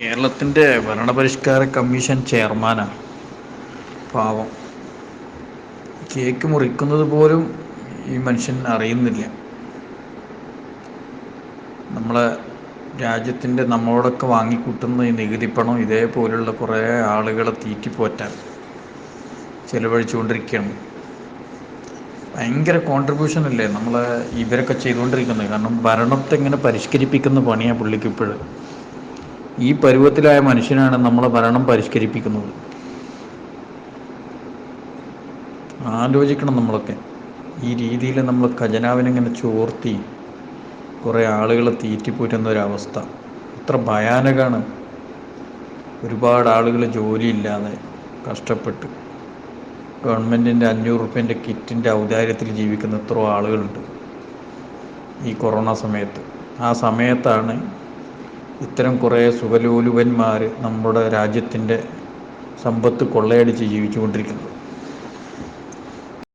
കേരളത്തിൻ്റെ ഭരണപരിഷ്കാര കമ്മീഷൻ ചെയർമാനാണ് പാവം. കേക്ക് മുറിക്കുന്നത് പോലും ഈ മനുഷ്യൻ അറിയുന്നില്ല. നമ്മളെ രാജ്യത്തിൻ്റെ നമ്മളോടൊക്കെ വാങ്ങിക്കൂട്ടുന്ന ഈ നികുതിപ്പണം ഇതേപോലുള്ള കുറേ ആളുകളെ തീറ്റിപ്പോറ്റാൻ ചിലവഴിച്ചുകൊണ്ടിരിക്കുകയാണ്. ഭയങ്കര കോൺട്രിബ്യൂഷൻ അല്ലേ നമ്മളെ ഇവരൊക്കെ ചെയ്തുകൊണ്ടിരിക്കുന്നത്. കാരണം ഭരണത്തെ ഇങ്ങനെ പരിഷ്കരിപ്പിക്കുന്ന പണിയാണ് പുള്ളിക്ക് ഇപ്പോഴും. ഈ പരുവത്തിലായ മനുഷ്യനാണ് നമ്മളെ ഭരണം പരിഷ്കരിപ്പിക്കുന്നത്. ആലോചിക്കണം നമ്മളൊക്കെ. ഈ രീതിയിൽ നമ്മൾ ഖജനാവിനിങ്ങനെ ചോർത്തി കുറേ ആളുകളെ തീറ്റിപ്പോറ്റുന്ന ഒരവസ്ഥ എത്ര ഭയാനകമാണ്. ഒരുപാട് ആളുകൾ ജോലിയില്ലാതെ കഷ്ടപ്പെട്ട് ഗവൺമെൻറ്റിൻ്റെ 500 റുപ്യേൻ്റെ കിറ്റിൻ്റെ ഔദാര്യത്തിൽ ജീവിക്കുന്ന എത്രയോ ആളുകളുണ്ട് ഈ കൊറോണ സമയത്ത്. ആ സമയത്താണ് ഇത്തരം കുറേ സുഖലോലുപന്മാർ നമ്മുടെ രാജ്യത്തിൻ്റെ സമ്പത്ത് കൊള്ളയടിച്ച് ജീവിച്ചുകൊണ്ടിരിക്കുന്നത്.